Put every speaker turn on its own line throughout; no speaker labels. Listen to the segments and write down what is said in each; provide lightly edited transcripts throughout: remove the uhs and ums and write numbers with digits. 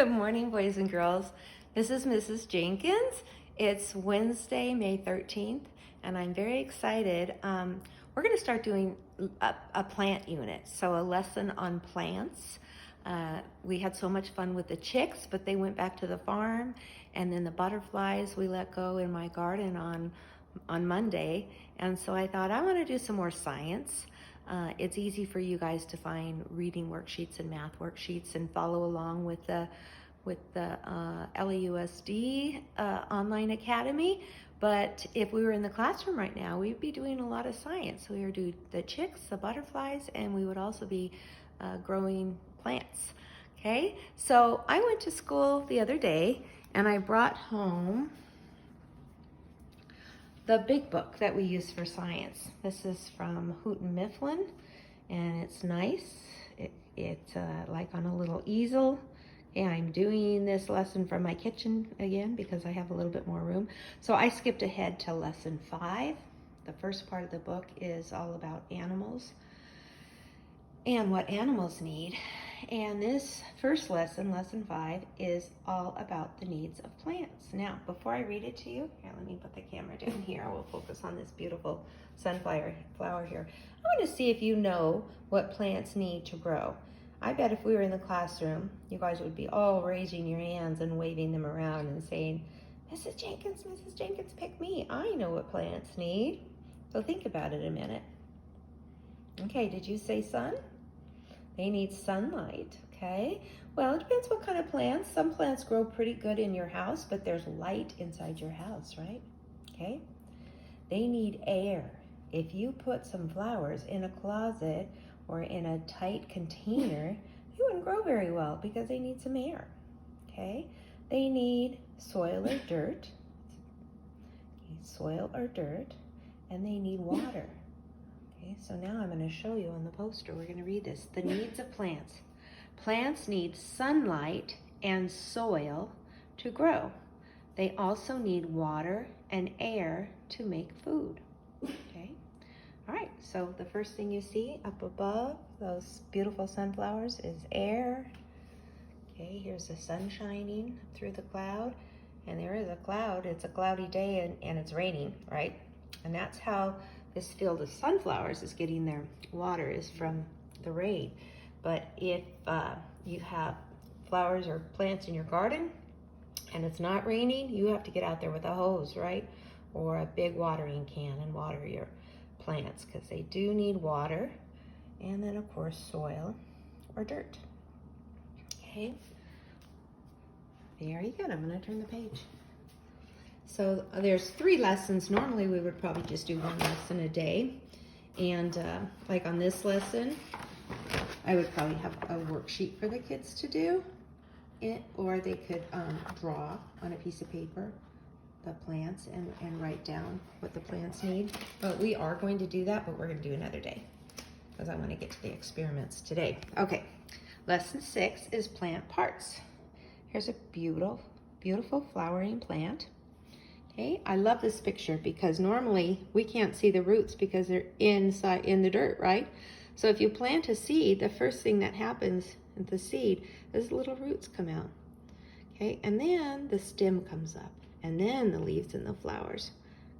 Good morning, boys and girls. This is Mrs. Jenkins. It's Wednesday, May 13th, and I'm very excited. We're going to start doing a plant unit, so a lesson on plants. We had so much fun with the chicks, but they went back to the farm, and then the butterflies we let go in my garden on Monday, and so I thought I want to do some more science. It's easy for you guys to find reading worksheets and math worksheets and follow along with the LAUSD online academy. But if we were in the classroom right now, we'd be doing a lot of science. We would do the chicks, the butterflies, and we would also be growing plants. Okay, so I went to school the other day and I brought home the big book that we use for science. This is from Houghton Mifflin, and it's nice. It's like on a little easel. And I'm doing this lesson from my kitchen again because I have a little bit more room. So I skipped ahead to lesson 5. The first part of the book is all about animals and what animals need. And this first lesson, lesson 5, is all about the needs of plants. Now, before I read it to you, here, let me put the camera down here. We'll focus on this beautiful sunflower flower here. I want to see if you know what plants need to grow. I bet if we were in the classroom, you guys would be all raising your hands and waving them around and saying, Mrs. Jenkins, pick me. I know what plants need. So think about it a minute. Okay, did you say sun? They need sunlight, okay? Well, it depends what kind of plants. Some plants grow pretty good in your house, but there's light inside your house, right? Okay? They need air. If you put some flowers in a closet or in a tight container, they wouldn't grow very well because they need some air, okay? They need soil or dirt, and they need water. Okay, so now I'm going to show you on the poster. We're going to read this. The needs of plants. Plants need sunlight and soil to grow. They also need water and air to make food. Okay. All right. So the first thing you see up above those beautiful sunflowers is air. Okay. Here's the sun shining through the cloud, and there is a cloud. It's a cloudy day and it's raining, right? And that's how this field of sunflowers is getting their water, is from the rain. But if you have flowers or plants in your garden and it's not raining, you have to get out there with a hose, right? Or a big watering can and water your plants because they do need water. And then of course soil or dirt. Okay, very good. I'm going to turn the page. So there's 3 lessons. Normally we would probably just do 1 lesson a day. And like on this lesson, I would probably have a worksheet for the kids to do it, or they could draw on a piece of paper the plants and write down what the plants need. But we are going to do that, but we're going to do another day because I want to get to the experiments today. Okay, lesson 6 is plant parts. Here's a beautiful, beautiful flowering plant. Okay, I love this picture because normally we can't see the roots because they're inside in the dirt, right? So if you plant a seed, the first thing that happens with the seed is little roots come out. Okay, and then the stem comes up, and then the leaves and the flowers.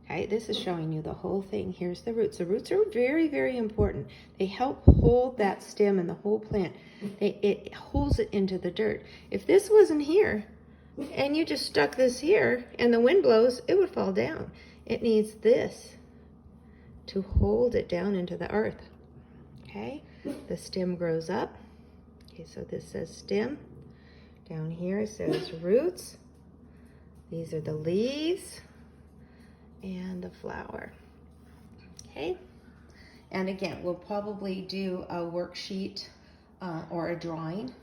Okay, this is showing you the whole thing. Here's the roots. The roots are very, very important. They help hold that stem and the whole plant. It holds it into the dirt. If this wasn't here, and you just stuck this here and the wind blows, it would fall down. It needs this to hold it down into the earth. Okay, the stem grows up. Okay, so this says stem. Down here it says roots. These are the leaves and the flower. Okay, and again, we'll probably do a worksheet or a drawing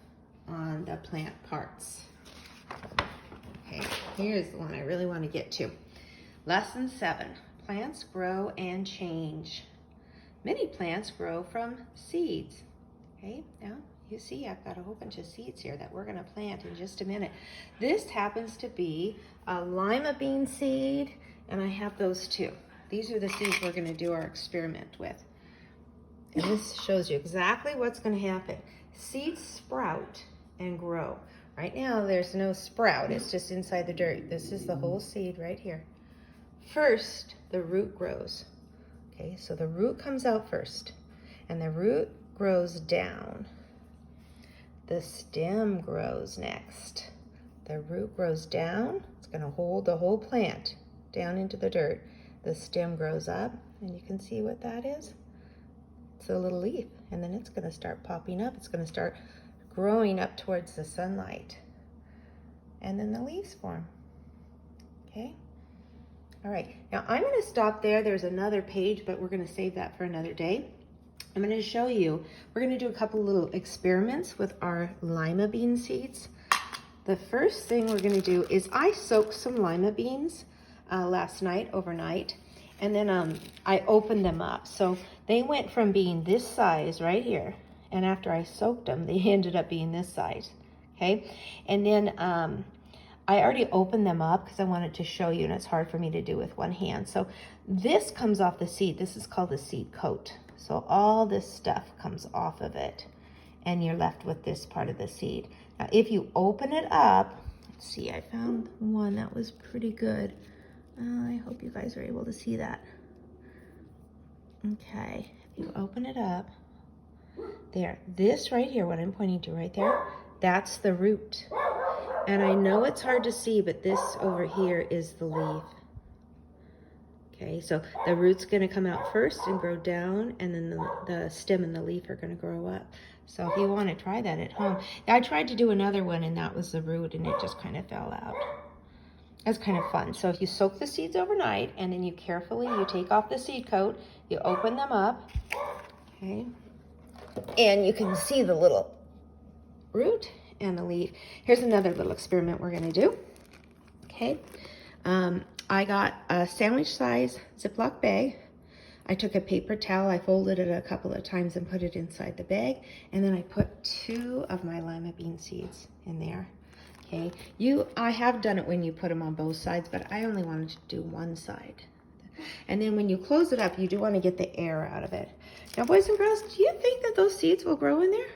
on the plant parts. Okay, here's the one I really want to get to. Lesson 7, plants grow and change. Many plants grow from seeds. Okay, now you see I've got a whole bunch of seeds here that we're going to plant in just a minute. This happens to be a lima bean seed, and I have those too. These are the seeds we're going to do our experiment with. And this shows you exactly what's going to happen. Seeds sprout and grow. Right now there's no sprout, it's just inside the dirt. This is the whole seed right here. First, the root grows. Okay, so the root comes out first, and the root grows down. The stem grows next. The root grows down. It's going to hold the whole plant down into the dirt. The stem grows up, and you can see what that is. It's a little leaf, and then it's going to start popping up. It's going to start growing up towards the sunlight, and then the leaves form. Okay? All right, now I'm going to stop there. There's another page, but we're going to save that for another day. I'm going to show you, we're going to do a couple little experiments with our lima bean seeds. The first thing we're going to do is I soaked some lima beans last night, overnight, and then I opened them up. So they went from being this size right here, and after I soaked them, they ended up being this size, okay? And then I already opened them up because I wanted to show you, and it's hard for me to do with one hand. So this comes off the seed. This is called the seed coat. So all this stuff comes off of it, and you're left with this part of the seed. Now, if you open it up, let's see, I found one that was pretty good. I hope you guys are able to see that. Okay, if you open it up, there, this right here, what I'm pointing to right there, that's the root. And I know it's hard to see, but this over here is the leaf. Okay, so the root's going to come out first and grow down, and then the stem and the leaf are going to grow up. So if you want to try that at home. I tried to do another one, and that was the root, and it just kind of fell out. That's kind of fun. So if you soak the seeds overnight, and then you take off the seed coat, you open them up, okay, and you can see the little root and the leaf. Here's another little experiment we're going to do. Okay, I got a sandwich size Ziploc bag. I took a paper towel, I folded it a couple of times and put it inside the bag, and then I put 2 of my lima bean seeds in there. Okay, I have done it when you put them on both sides, but I only wanted to do one side. And then when you close it up, you do want to get the air out of it. Now, boys and girls, do you think that those seeds will grow in there?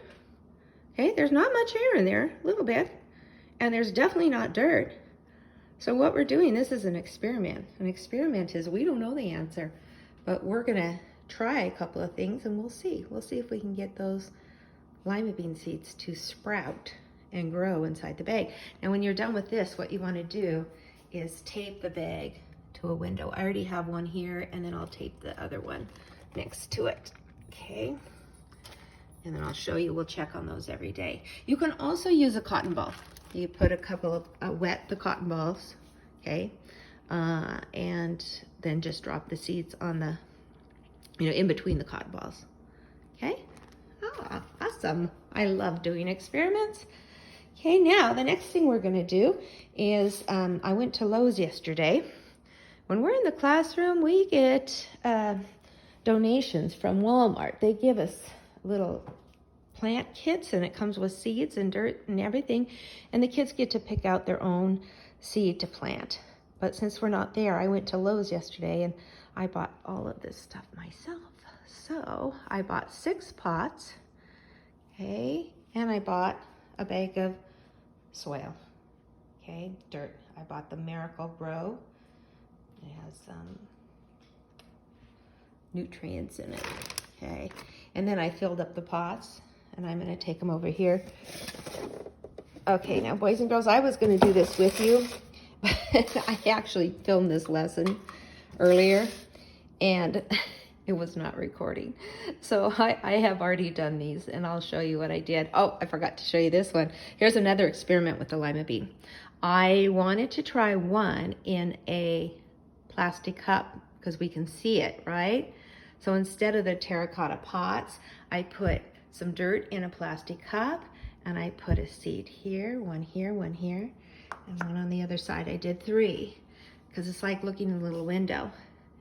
Okay, there's not much air in there, a little bit, and there's definitely not dirt. So what we're doing, this is an experiment. An experiment is we don't know the answer, but we're gonna try a couple of things and we'll see. We'll see if we can get those lima bean seeds to sprout and grow inside the bag. Now when you're done with this, what you wanna do is tape the bag to a window. I already have one here, and then I'll tape the other one next to it, okay? And then I'll show you, we'll check on those every day. You can also use a cotton ball. You put a couple of, wet the cotton balls, okay? And then just drop the seeds on the, in between the cotton balls, okay? Oh, awesome. I love doing experiments. Okay, now the next thing we're gonna do is, I went to Lowe's yesterday. When we're in the classroom, we get donations from Walmart. They give us little plant kits, and it comes with seeds and dirt and everything, and the kids get to pick out their own seed to plant. But since we're not there, I went to Lowe's yesterday and I bought all of this stuff myself. So I bought 6 pots, okay, and I bought a bag of soil, okay, dirt. I bought the Miracle-Gro. It has some nutrients in it, okay, and then I filled up the pots, and I'm going to take them over here. Okay, now boys and girls, I was going to do this with you, but I actually filmed this lesson earlier, and it was not recording. So I have already done these, and I'll show you what I did. Oh, I forgot to show you this one. Here's another experiment with the lima bean. I wanted to try one in a plastic cup because we can see it, right? So instead of the terracotta pots, I put some dirt in a plastic cup, and I put a seed here, one here, one here, and one on the other side. I did 3 because it's like looking in a little window.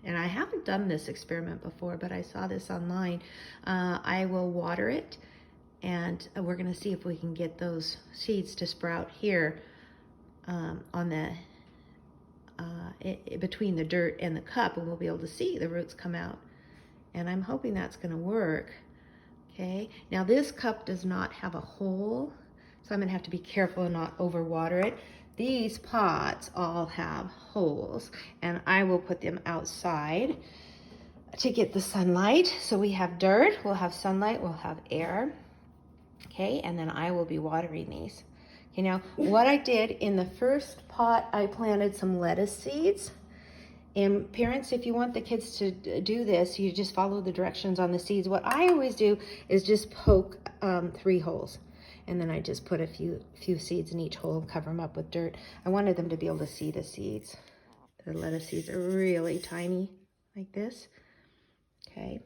And I haven't done this experiment before, but I saw this online. I will water it, and we're gonna see if we can get those seeds to sprout here on the between the dirt and the cup, and we'll be able to see the roots come out. And I'm hoping that's gonna work. Okay, now this cup does not have a hole, So I'm gonna have to be careful and not overwater it. These pots all have holes, and I will put them outside to get the sunlight. So we have dirt, we'll have sunlight, we'll have air. Okay, and then I will be watering these. Okay, now what I did in the first pot, I planted some lettuce seeds. And parents, if you want the kids to do this, you just follow the directions on the seeds. What I always do is just poke 3 holes. And then I just put a few seeds in each hole and cover them up with dirt. I wanted them to be able to see the seeds. The lettuce seeds are really tiny, like this. Okay.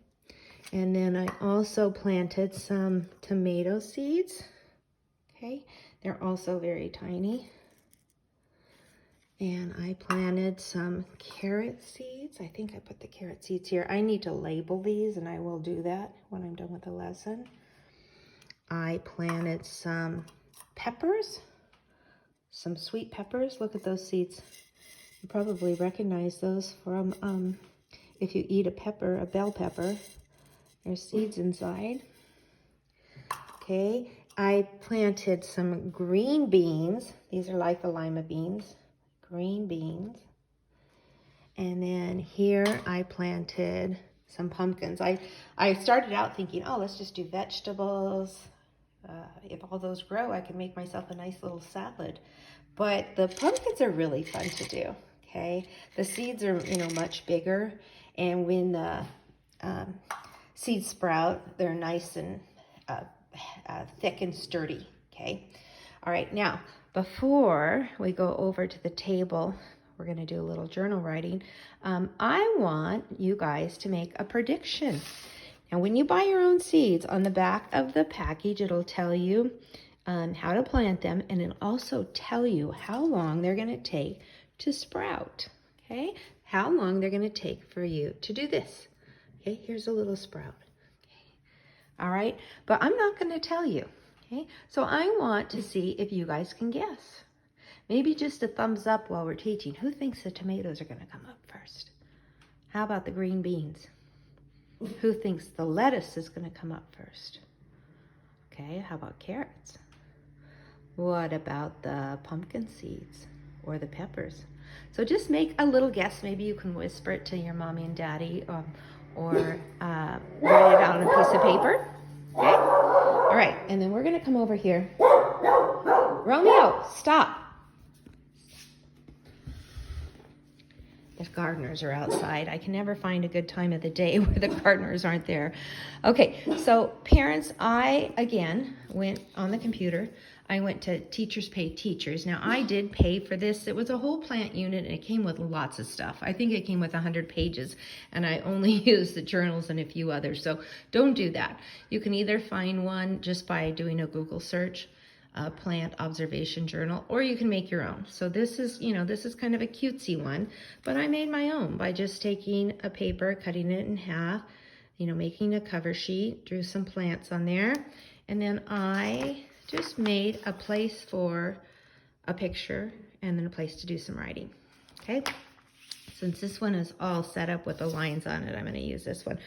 And then I also planted some tomato seeds. Okay. They're also very tiny. And I planted some carrot seeds. I think I put the carrot seeds here. I need to label these, and I will do that when I'm done with the lesson. I planted some peppers, some sweet peppers. Look at those seeds. You probably recognize those from if you eat a pepper, a bell pepper. There's seeds inside. Okay, I planted some green beans. These are like the lima beans. Green beans. And then here I planted some pumpkins. I started out thinking, oh, let's just do vegetables. If all those grow, I can make myself a nice little salad. But the pumpkins are really fun to do, okay? The seeds are, much bigger. And when the seeds sprout, they're nice and thick and sturdy, okay? All right, now, before we go over to the table, we're going to do a little journal writing. I want you guys to make a prediction. Now, when you buy your own seeds, on the back of the package, it'll tell you how to plant them, and it'll also tell you how long they're going to take to sprout, okay? How long they're going to take for you to do this. Okay, here's a little sprout. Okay. All right, but I'm not going to tell you. Okay, so I want to see if you guys can guess. Maybe just a thumbs up while we're teaching. Who thinks the tomatoes are going to come up first? How about the green beans? Who thinks the lettuce is going to come up first? Okay, how about carrots? What about the pumpkin seeds or the peppers? So just make a little guess. Maybe you can whisper it to your mommy and daddy or write it out on a piece of paper. Okay? All right, and then we're going to come over here. Romeo, stop. The gardeners are outside. I can never find a good time of the day where the gardeners aren't there. Okay, so parents, I, again, went on the computer. I went to Teachers Pay Teachers. Now, I did pay for this. It was a whole plant unit, and it came with lots of stuff. I think it came with 100 pages, and I only used the journals and a few others. So don't do that. You can either find one just by doing a Google search, plant observation journal, or you can make your own. So this is, this is kind of a cutesy one, but I made my own by just taking a paper, cutting it in half, making a cover sheet, drew some plants on there, and then I just made a place for a picture and then a place to do some writing. Okay, since this one is all set up with the lines on it, I'm going to use this one,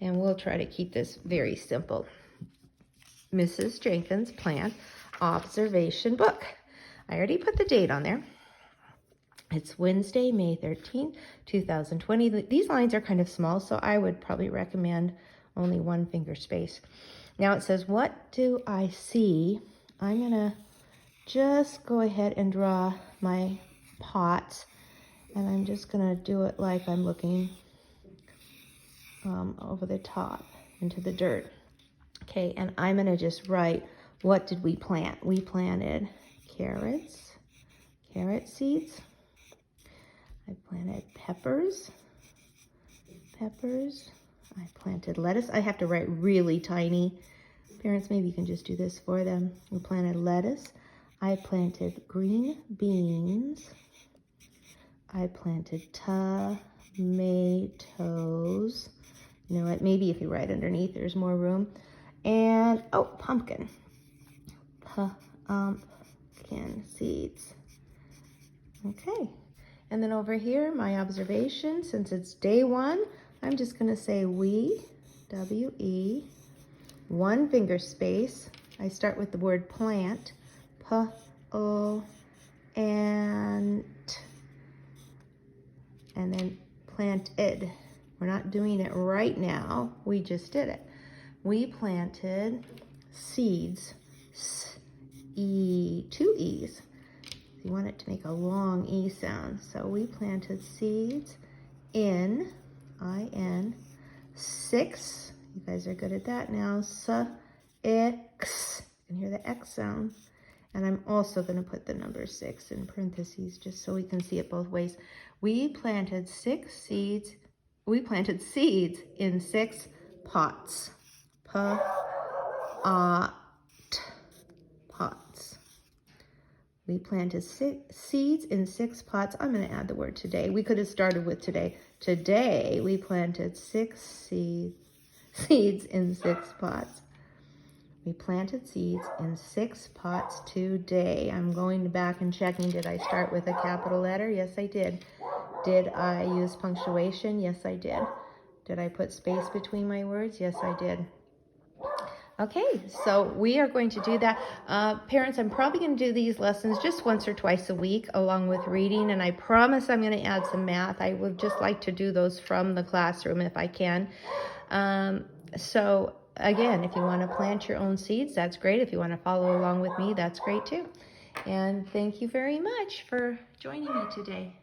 and we'll try to keep this very simple. Mrs. Jenkins Plant Observation Book. I already put the date on there. It's Wednesday, May 13th, 2020. These lines are kind of small, so I would probably recommend only 1 finger space. Now it says, what do I see? I'm going to just go ahead and draw my pots, and I'm just going to do it like I'm looking over the top into the dirt. Okay, and I'm going to just write, what did we plant? We planted carrots, carrot seeds. I planted peppers. I planted lettuce. I have to write really tiny. Parents, maybe you can just do this for them. We planted lettuce. I planted green beans. I planted tomatoes. You know what? Maybe if you write underneath, there's more room. And, oh, pumpkin. Pumpkin seeds. Okay. And then over here, my observation, since it's day 1, I'm just going to say we, W-E, 1 finger space. I start with the word plant, and then planted. We're not doing it right now. We just did it. We planted seeds, two E's. You want it to make a long E sound. So we planted seeds in, I-N, 6. You guys are good at that now. X. You can hear the X sound. And I'm also going to put the number 6 in parentheses just so we can see it both ways. We planted 6 seeds. We planted seeds in 6 pots. Pots. We planted 6 seeds in 6 pots. I'm going to add the word today. We could have started with today. Today we planted 6 seeds in 6 pots. We planted seeds in 6 pots today. I'm going back and checking. Did I start with a capital letter? Yes, I did. Did I use punctuation? Yes, I did. Did I put space between my words? Yes, I did. Okay, so we are going to do that. Parents, I'm probably going to do these lessons just once or twice a week along with reading, and I promise I'm going to add some math. I would just like to do those from the classroom if I can. So again, if you want to plant your own seeds, that's great. If you want to follow along with me, that's great too. And thank you very much for joining me today.